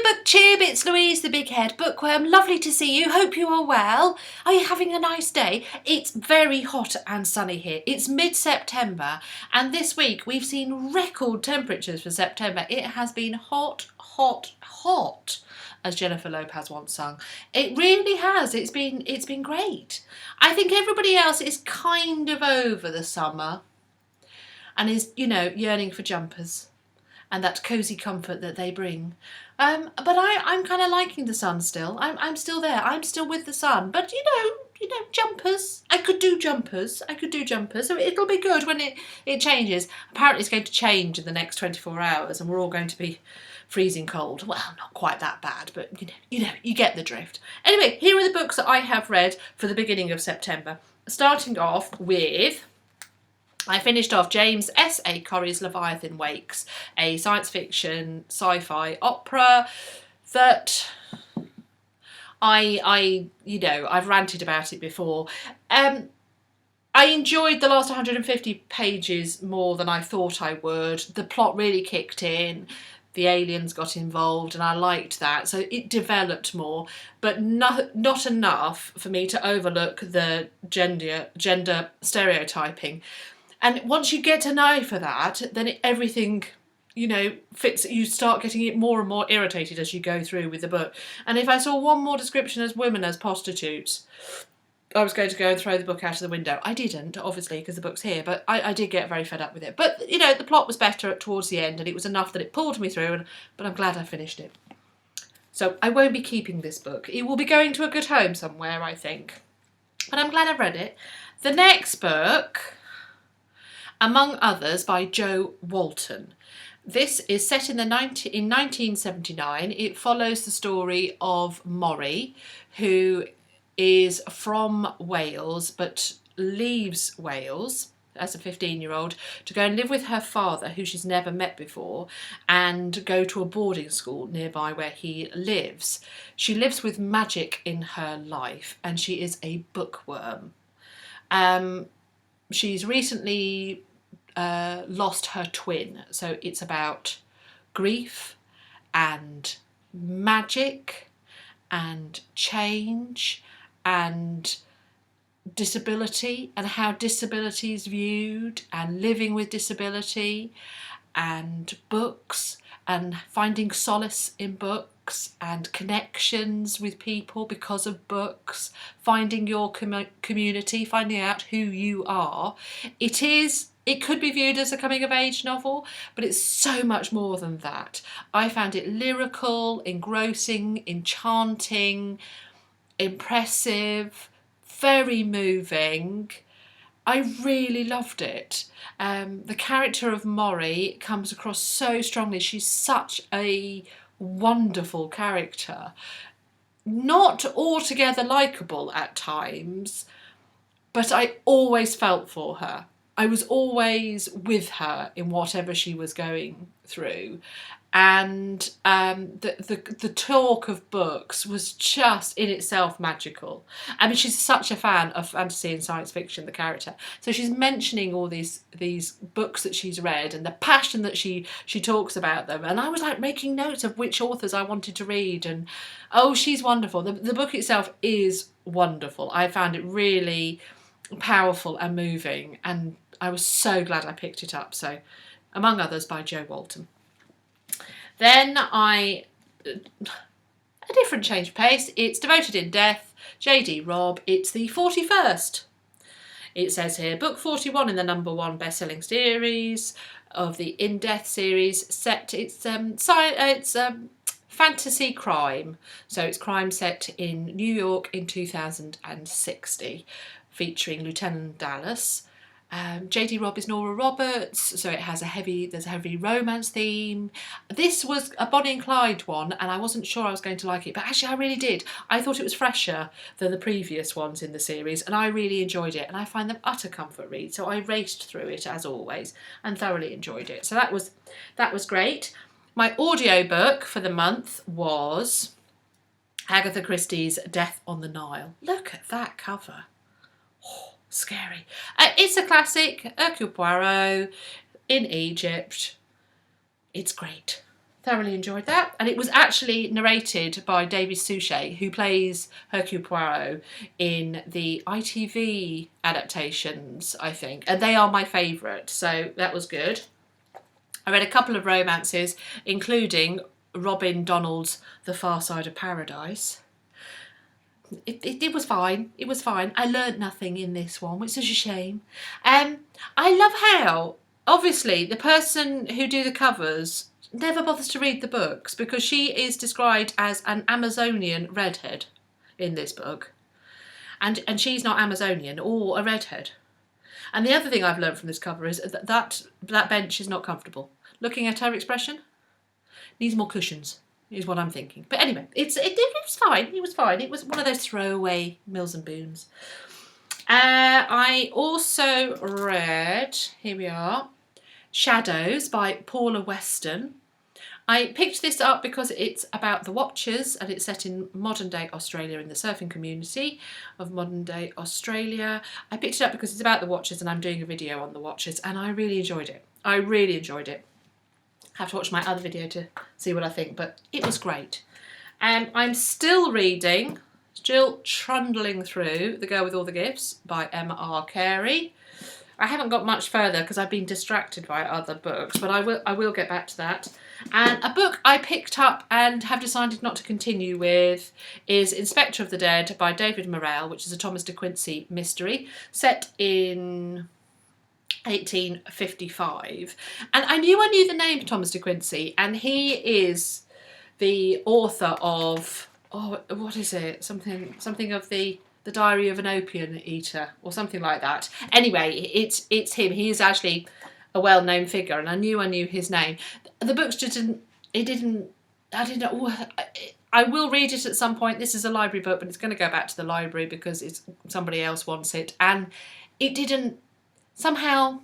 BookTube, it's Louise the Big Head Bookworm. Lovely to see you. Hope you are well. Are you having a nice day? It's very hot and sunny here. It's mid-September and this week we've seen record temperatures for September. It has been hot, hot, hot, as Jennifer Lopez once sung. It really has. It's been great. I think everybody else is kind of over the summer and is, yearning for jumpers and that cosy comfort that they bring. But I'm kind of liking the sun still. I'm still there. I'm still with the sun. But jumpers. I could do jumpers. So it'll be good when it changes. Apparently it's going to change in the next 24 hours and we're all going to be freezing cold. Well, not quite that bad, but you get the drift. Anyway, here are the books that I have read for the beginning of September. Starting off with, I finished off James S.A. Corrie's Leviathan Wakes, a science fiction sci-fi opera that I've ranted about it before. I enjoyed the last 150 pages more than I thought I would. The plot really kicked in. The aliens got involved and I liked that. So it developed more, but not enough for me to overlook the gender stereotyping. And once you get an eye for that, then everything, fits. You start getting it more and more irritated as you go through with the book. And if I saw one more description as women as prostitutes, I was going to go and throw the book out of the window. I didn't, obviously, because the book's here, but I did get very fed up with it. But, the plot was better towards the end, and it was enough that it pulled me through, but I'm glad I finished it. So I won't be keeping this book. It will be going to a good home somewhere, I think. But I'm glad I've read it. The next book, Among Others, by Jo Walton. This is set in 1979. It follows the story of Maury, who is from Wales but leaves Wales as a 15-year-old to go and live with her father, who she's never met before, and go to a boarding school nearby where he lives. She lives with magic in her life and she is a bookworm. She's recently lost her twin, so it's about grief and magic and change and disability and how disability is viewed and living with disability and books and finding solace in books and connections with people because of books, finding your community, finding out who you are. It could be viewed as a coming-of-age novel, but it's so much more than that. I found it lyrical, engrossing, enchanting, impressive, very moving. I really loved it. The character of Maury comes across so strongly. She's such a wonderful character. Not altogether likeable at times, but I always felt for her. I was always with her in whatever she was going through. And the talk of books was just in itself magical. I mean, she's such a fan of fantasy and science fiction, the character. So she's mentioning all these books that she's read and the passion that she talks about them. And I was like making notes of which authors I wanted to read. And she's wonderful. The book itself is wonderful. I found it really powerful and moving. And I was so glad I picked it up. So, Among Others by Jo Walton. Then a different change of pace. It's Devoted in Death, J.D. Robb. It's the 41st. It says here, book 41 in the #1 best-selling series of the In Death series. Sept. It's fantasy crime. So it's crime set in New York in 2060, featuring Lieutenant Dallas. J.D. Robb is Nora Roberts, so there's a heavy romance theme. This was a Bonnie and Clyde one, and I wasn't sure I was going to like it, but actually I really did. I thought it was fresher than the previous ones in the series, and I really enjoyed it, and I find them utter comfort reads, so I raced through it as always and thoroughly enjoyed it. So that was great. My audiobook for the month was Agatha Christie's Death on the Nile. Look at that cover. Scary. It's a classic, Hercule Poirot in Egypt. It's great. Thoroughly enjoyed that. And it was actually narrated by David Suchet, who plays Hercule Poirot in the ITV adaptations, I think. And they are my favourite, so that was good. I read a couple of romances, including Robin Donald's The Far Side of Paradise. It was fine. It was fine. I learnt nothing in this one, which is a shame. I love how, obviously, the person who do the covers never bothers to read the books, because she is described as an Amazonian redhead in this book. And she's not Amazonian or a redhead. And the other thing I've learned from this cover is that bench is not comfortable. Looking at her expression, needs more cushions, is what I'm thinking. But anyway, it was fine. It was fine. It was one of those throwaway Mills and Boons. I also read, here we are, Shadows by Paula Weston. I picked this up because it's about the Watchers, and it's set in modern day Australia, in the surfing community of modern day Australia. I picked it up because it's about the Watchers, and I'm doing a video on the Watchers, and I really enjoyed it. I really enjoyed it. I have to watch my other video to see what I think, but it was great. I'm still reading, still trundling through The Girl with All the Gifts by Emma R. Carey. I haven't got much further because I've been distracted by other books, but I will get back to that. And a book I picked up and have decided not to continue with is Inspector of the Dead by David Morrell, which is a Thomas de Quincey mystery set in 1855. And I knew the name Thomas de Quincey, and he is the author of, oh, what is it? Something of the Diary of an Opium Eater, or something like that. Anyway, it's him. He is actually a well-known figure, and I knew his name. The books just didn't. I will read it at some point. This is a library book, but it's going to go back to the library because somebody else wants it, and it didn't. Somehow,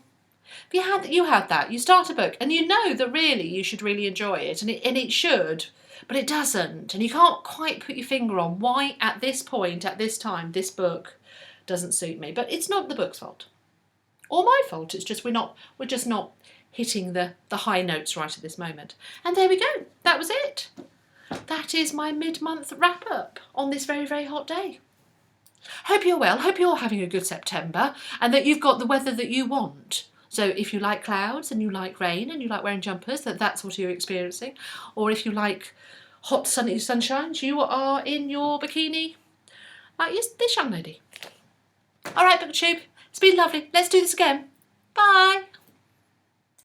you had that. You start a book, and you know that really you should really enjoy it, and it should. But it doesn't, and you can't quite put your finger on why at this point, at this time, this book doesn't suit me. But it's not the book's fault, or my fault. It's just we're just not hitting the high notes right at this moment. And there we go. That was it. That is my mid-month wrap-up on this very, very hot day. Hope you're well. Hope you're having a good September, and that you've got the weather that you want. So if you like clouds and you like rain and you like wearing jumpers, that's what you're experiencing. Or if you like hot sunny sunshines, you are in your bikini like this young lady. All right, BookTube, it's been lovely. Let's do this again. Bye.